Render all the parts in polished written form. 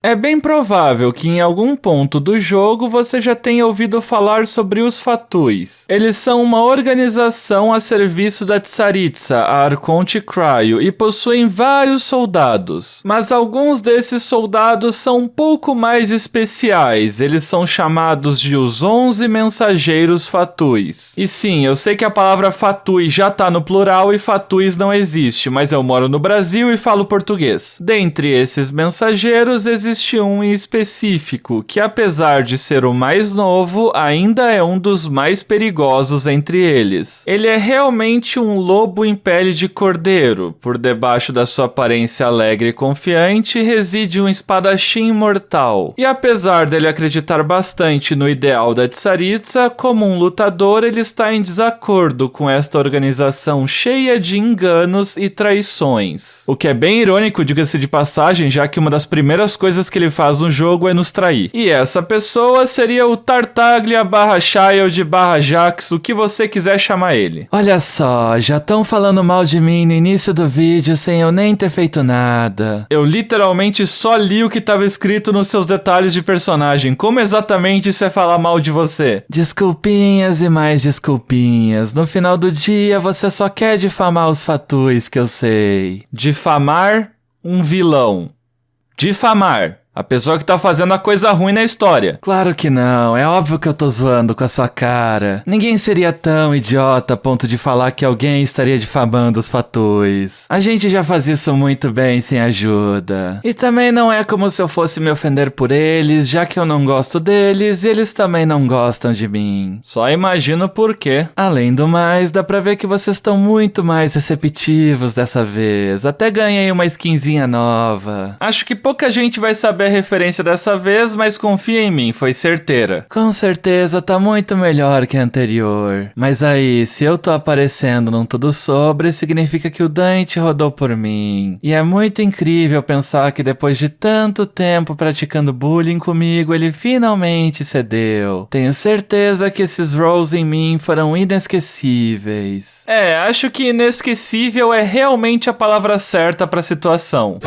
É bem provável que em algum ponto do jogo você já tenha ouvido falar sobre os Fatuis. Eles são uma organização a serviço da Tsaritsa, a Arconte Cryo, e possuem vários soldados. Mas alguns desses soldados são um pouco mais especiais. Eles são chamados de os 11 Mensageiros Fatuis. E sim, eu sei que a palavra Fatui já tá no plural e Fatuis não existe, mas eu moro no Brasil e falo português. Dentre esses mensageiros existe um em específico, que apesar de ser o mais novo, ainda é um dos mais perigosos entre eles. Ele é realmente um lobo em pele de cordeiro. Por debaixo da sua aparência alegre e confiante, reside um espadachim mortal. E apesar dele acreditar bastante no ideal da Tsaritsa, como um lutador, ele está em desacordo com esta organização cheia de enganos e traições. O que é bem irônico, diga-se de passagem, já que uma das primeiras coisas que ele faz no jogo é nos trair. E essa pessoa seria o Tartaglia / Child / Jax, o que você quiser chamar ele. Olha só, já estão falando mal de mim no início do vídeo sem eu nem ter feito nada. Eu literalmente só li o que estava escrito nos seus detalhes de personagem. Como exatamente isso é falar mal de você? Desculpinhas e mais desculpinhas. No final do dia você só quer difamar os Fatuis, que eu sei. Difamar um vilão. Difamar a pessoa que tá fazendo a coisa ruim na história. Claro que não, é óbvio que eu tô zoando com a sua cara. Ninguém seria tão idiota a ponto de falar que alguém estaria difamando os Fatuis. A gente já faz isso muito bem sem ajuda. E também não é como se eu fosse me ofender por eles, já que eu não gosto deles e eles também não gostam de mim. Só imagino por quê. Além do mais, dá pra ver que vocês estão muito mais receptivos dessa vez. Até ganhei uma skinzinha nova. Acho que pouca gente vai saber a referência dessa vez, mas confia em mim, foi certeira. Com certeza tá muito melhor que a anterior. Mas aí, se eu tô aparecendo num Tudo Sobre, significa que o Dante rodou por mim. E é muito incrível pensar que depois de tanto tempo praticando bullying comigo, ele finalmente cedeu. Tenho certeza que esses rolls em mim foram inesquecíveis. Acho que inesquecível é realmente a palavra certa pra situação.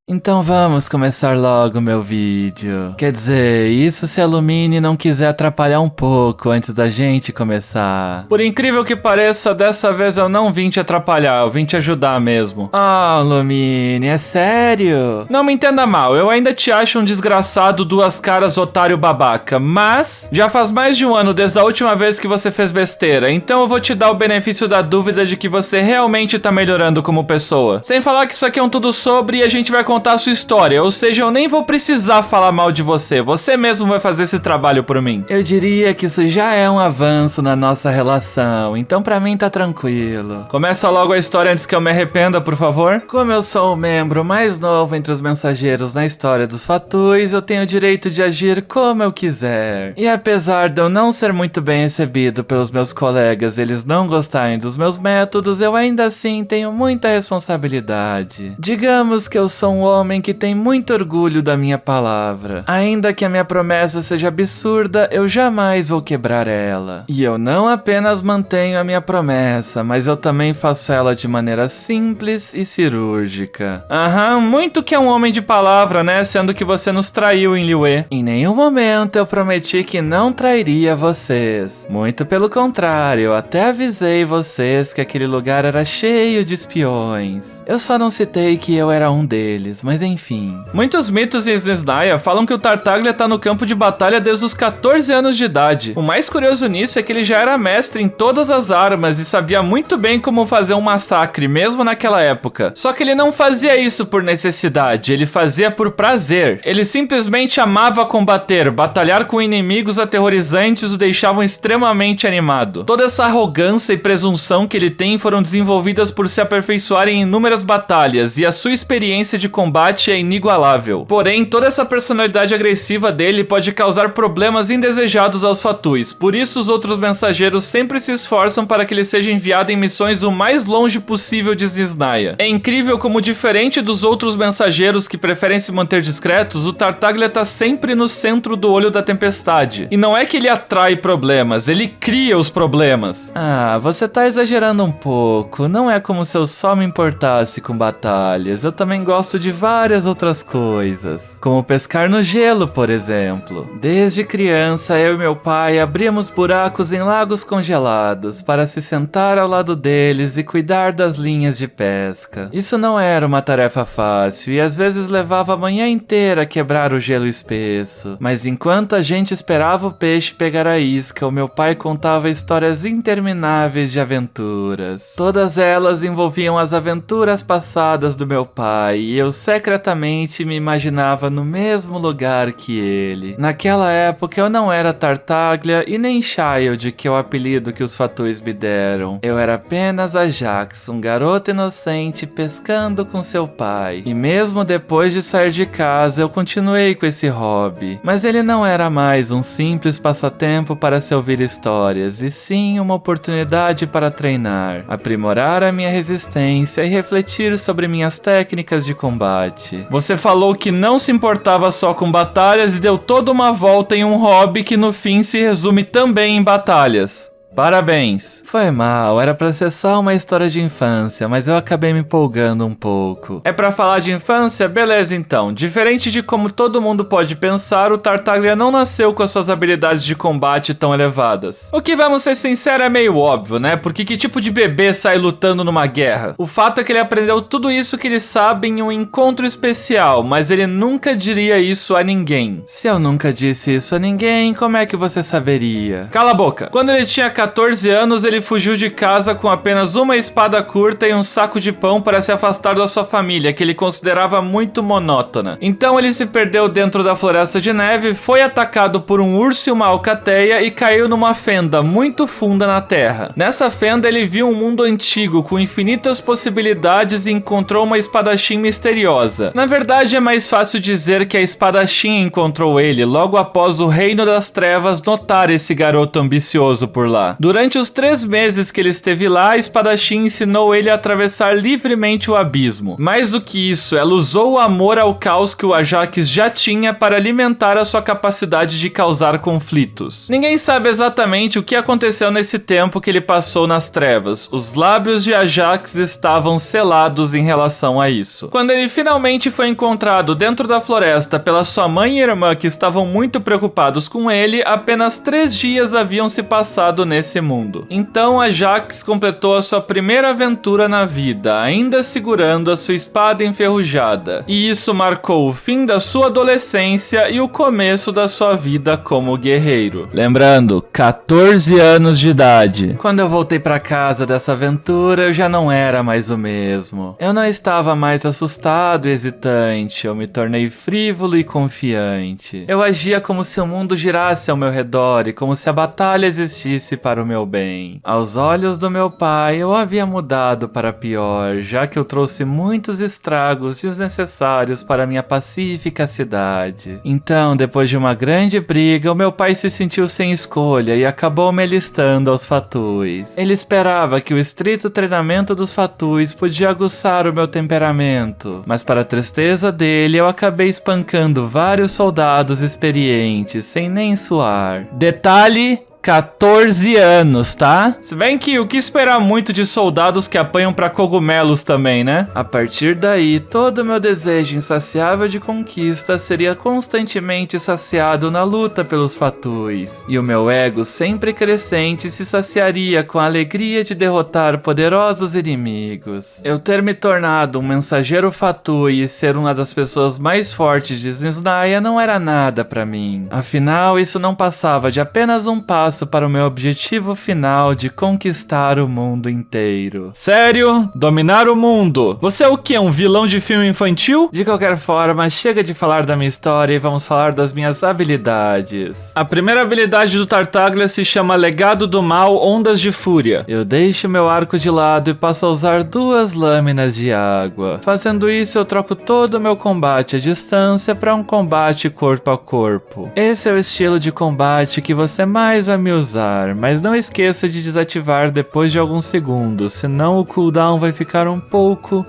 Então vamos começar logo meu vídeo. Quer dizer, isso se a Lumine não quiser atrapalhar um pouco antes da gente começar. Por incrível que pareça, dessa vez eu não vim te atrapalhar, eu vim te ajudar mesmo. Ah, Lumine, é sério? Não me entenda mal, eu ainda te acho um desgraçado, duas caras, otário babaca, mas já faz mais de um ano desde a última vez que você fez besteira, então eu vou te dar o benefício da dúvida de que você realmente tá melhorando como pessoa. Sem falar que isso aqui é um Tudo Sobre e a gente vai contar a sua história, ou seja, eu nem vou precisar falar mal de você, você mesmo vai fazer esse trabalho por mim. Eu diria que isso já é um avanço na nossa relação, então pra mim tá tranquilo. Começa logo a história antes que eu me arrependa, por favor. Como eu sou o membro mais novo entre os mensageiros na história dos Fatuis, eu tenho o direito de agir como eu quiser. E apesar de eu não ser muito bem recebido pelos meus colegas, eles não gostarem dos meus métodos, eu ainda assim tenho muita responsabilidade. Digamos que eu sou um homem que tem muito orgulho da minha palavra. Ainda que a minha promessa seja absurda, eu jamais vou quebrar ela. E eu não apenas mantenho a minha promessa, mas eu também faço ela de maneira simples e cirúrgica. Aham, muito que é um homem de palavra, né? Sendo que você nos traiu em Liyue. Em nenhum momento eu prometi que não trairia vocês. Muito pelo contrário, eu até avisei vocês que aquele lugar era cheio de espiões. Eu só não citei que eu era um deles, mas enfim. Muitos mitos em Snezhnaya falam que o Tartaglia tá no campo de batalha desde os 14 anos de idade. O mais curioso nisso é que ele já era mestre em todas as armas e sabia muito bem como fazer um massacre, mesmo naquela época. Só que ele não fazia isso por necessidade, ele fazia por prazer. Ele simplesmente amava combater, batalhar com inimigos aterrorizantes o deixavam extremamente animado. Toda essa arrogância e presunção que ele tem foram desenvolvidas por se aperfeiçoar em inúmeras batalhas, e a sua experiência de combate combate é inigualável. Porém, toda essa personalidade agressiva dele pode causar problemas indesejados aos Fatuis. Por isso, os outros mensageiros sempre se esforçam para que ele seja enviado em missões o mais longe possível de Snezhnaya. É incrível como, diferente dos outros mensageiros que preferem se manter discretos, o Tartaglia tá sempre no centro do olho da tempestade. E não é que ele atrai problemas, ele cria os problemas. Ah, você tá exagerando um pouco. Não é como se eu só me importasse com batalhas. Eu também gosto de várias outras coisas. Como pescar no gelo, por exemplo. Desde criança, eu e meu pai abríamos buracos em lagos congelados para se sentar ao lado deles e cuidar das linhas de pesca. Isso não era uma tarefa fácil e às vezes levava a manhã inteira a quebrar o gelo espesso. Mas enquanto a gente esperava o peixe pegar a isca, o meu pai contava histórias intermináveis de aventuras. Todas elas envolviam as aventuras passadas do meu pai e eu secretamente me imaginava no mesmo lugar que ele. Naquela época eu não era Tartaglia e nem Childe, que é o apelido que os Fatuis me deram. Eu era apenas Ajax, um garoto inocente pescando com seu pai. E mesmo depois de sair de casa, eu continuei com esse hobby. Mas ele não era mais um simples passatempo para se ouvir histórias, e sim uma oportunidade para treinar, aprimorar a minha resistência e refletir sobre minhas técnicas de combate. Você falou que não se importava só com batalhas e deu toda uma volta em um hobby que no fim se resume também em batalhas. Parabéns! Foi mal, era pra ser só uma história de infância, mas eu acabei me empolgando um pouco. É pra falar de infância? Beleza então. Diferente de como todo mundo pode pensar, o Tartaglia não nasceu com as suas habilidades de combate tão elevadas. O que, vamos ser sinceros, é meio óbvio, né? Porque que tipo de bebê sai lutando numa guerra? O fato é que ele aprendeu tudo isso que ele sabe em um encontro especial, mas ele nunca diria isso a ninguém. Se eu nunca disse isso a ninguém, como é que você saberia? Cala a boca! Quando ele tinha 14 anos, ele fugiu de casa com apenas uma espada curta e um saco de pão para se afastar da sua família, que ele considerava muito monótona. Então ele se perdeu dentro da floresta de neve, foi atacado por um urso e uma alcateia e caiu numa fenda muito funda na terra. Nessa fenda ele viu um mundo antigo com infinitas possibilidades e encontrou uma espadachim misteriosa. Na verdade, é mais fácil dizer que a espadachim encontrou ele logo após o Reino das Trevas notar esse garoto ambicioso por lá. Durante os 3 meses que ele esteve lá, a espadachim ensinou ele a atravessar livremente o abismo. Mais do que isso, ela usou o amor ao caos que o Ajax já tinha para alimentar a sua capacidade de causar conflitos. Ninguém sabe exatamente o que aconteceu nesse tempo que ele passou nas trevas. Os lábios de Ajax estavam selados em relação a isso. Quando ele finalmente foi encontrado dentro da floresta pela sua mãe e irmã, que estavam muito preocupados com ele, apenas 3 dias haviam se passado nesse mundo. Então Ajax completou a sua primeira aventura na vida, ainda segurando a sua espada enferrujada. E isso marcou o fim da sua adolescência e o começo da sua vida como guerreiro. Lembrando, 14 anos de idade. Quando eu voltei para casa dessa aventura, eu já não era mais o mesmo. Eu não estava mais assustado e hesitante, eu me tornei frívolo e confiante. Eu agia como se o mundo girasse ao meu redor e como se a batalha existisse para o meu bem. Aos olhos do meu pai, eu havia mudado para pior, já que eu trouxe muitos estragos desnecessários para minha pacífica cidade. Então, depois de uma grande briga, o meu pai se sentiu sem escolha e acabou me alistando aos Fatuis. Ele esperava que o estrito treinamento dos Fatuis podia aguçar o meu temperamento, mas para a tristeza dele, eu acabei espancando vários soldados experientes sem nem suar. Detalhe: 14 anos, tá? Se bem que o que esperar muito de soldados que apanham pra cogumelos também, né? A partir daí, todo o meu desejo insaciável de conquista seria constantemente saciado na luta pelos Fatuis. E o meu ego sempre crescente se saciaria com a alegria de derrotar poderosos inimigos. Eu ter me tornado um mensageiro Fatui e ser uma das pessoas mais fortes de Snezhnaya não era nada pra mim. Afinal, isso não passava de apenas um passo passo para o meu objetivo final de conquistar o mundo inteiro. Sério? Dominar o mundo? Você é o quê? Um vilão de filme infantil? De qualquer forma, chega de falar da minha história e vamos falar das minhas habilidades. A primeira habilidade do Tartaglia se chama Legado do Mal, Ondas de Fúria. Eu deixo meu arco de lado e passo a usar 2 lâminas de água. Fazendo isso, eu troco todo o meu combate à distância para um combate corpo a corpo. Esse é o estilo de combate que você mais vai me usar, mas não esqueça de desativar depois de alguns segundos, senão o cooldown vai ficar um pouco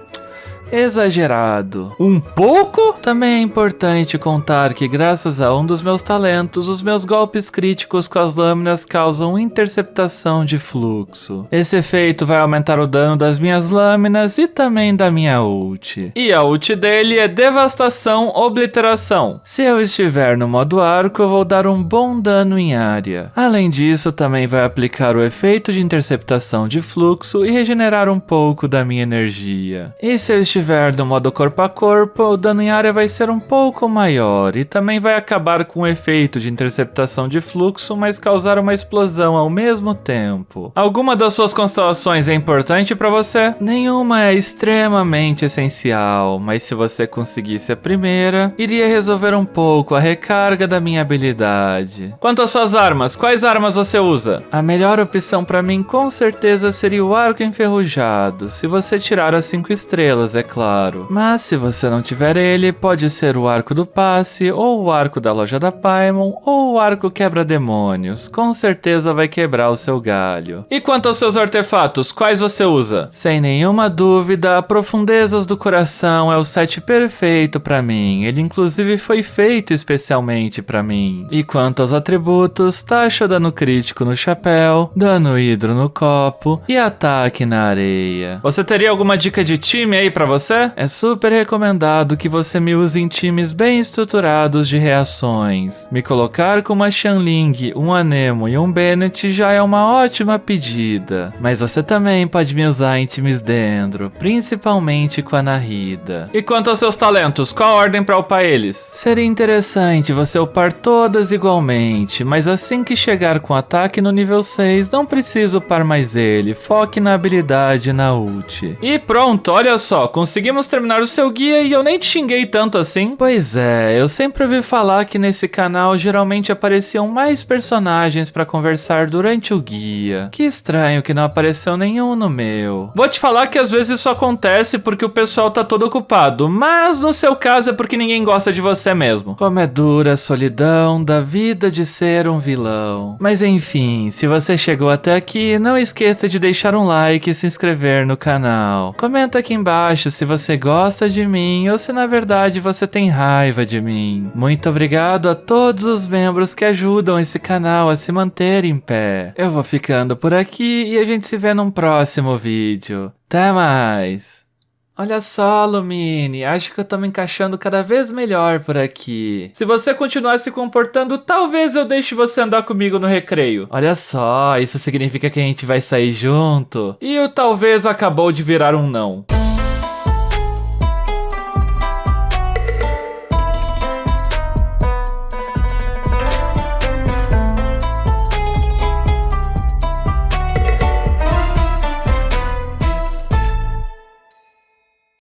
exagerado. Um pouco? Também é importante contar que graças a um dos meus talentos, os meus golpes críticos com as lâminas causam interceptação de fluxo. Esse efeito vai aumentar o dano das minhas lâminas e também da minha ult. E a ult dele é Devastação Obliteração. Se eu estiver no modo arco, eu vou dar um bom dano em área. Além disso, também vai aplicar o efeito de interceptação de fluxo e regenerar um pouco da minha energia. E se eu estiver no modo corpo a corpo, o dano em área vai ser um pouco maior e também vai acabar com o efeito de interceptação de fluxo, mas causar uma explosão ao mesmo tempo. Alguma das suas constelações é importante para você? Nenhuma é extremamente essencial, mas se você conseguisse a primeira, iria resolver um pouco a recarga da minha habilidade. Quanto às suas armas, quais armas você usa? A melhor opção para mim com certeza seria o arco enferrujado, se você tirar as 5 estrelas, é claro. Mas se você não tiver ele, pode ser o arco do passe, ou o arco da loja da Paimon, ou o arco quebra-demônios. Com certeza vai quebrar o seu galho. E quanto aos seus artefatos, quais você usa? Sem nenhuma dúvida, a Profundezas do Coração é o set perfeito pra mim. Ele inclusive foi feito especialmente pra mim. E quanto aos atributos, taxa dano crítico no chapéu, dano hidro no copo e ataque na areia. Você teria alguma dica de time aí pra você? É super recomendado que você me use em times bem estruturados de reações. Me colocar com uma Xiangling, um Anemo e um Bennett já é uma ótima pedida. Mas você também pode me usar em times dentro, principalmente com a Nahida. E quanto aos seus talentos, qual a ordem pra upar eles? Seria interessante você upar todas igualmente, mas assim que chegar com ataque no nível 6, não precisa upar mais ele. Foque na habilidade e na ult. E pronto, olha só, conseguimos terminar o seu guia e eu nem te xinguei tanto assim. Pois é, eu sempre ouvi falar que nesse canal geralmente apareciam mais personagens pra conversar durante o guia. Que estranho que não apareceu nenhum no meu. Vou te falar que às vezes isso acontece porque o pessoal tá todo ocupado, mas no seu caso é porque ninguém gosta de você mesmo. Como é dura a solidão da vida de ser um vilão. Mas enfim, se você chegou até aqui, não esqueça de deixar um like e se inscrever no canal. Comenta aqui embaixo se você gosta de mim ou se na verdade você tem raiva de mim. Muito obrigado a todos os membros que ajudam esse canal a se manter em pé. Eu vou ficando por aqui e a gente se vê num próximo vídeo. Até mais! Olha só, Lumine, acho que eu tô me encaixando cada vez melhor por aqui. Se você continuar se comportando, talvez eu deixe você andar comigo no recreio. Olha só, isso significa que a gente vai sair junto? E o talvez acabou de virar um não.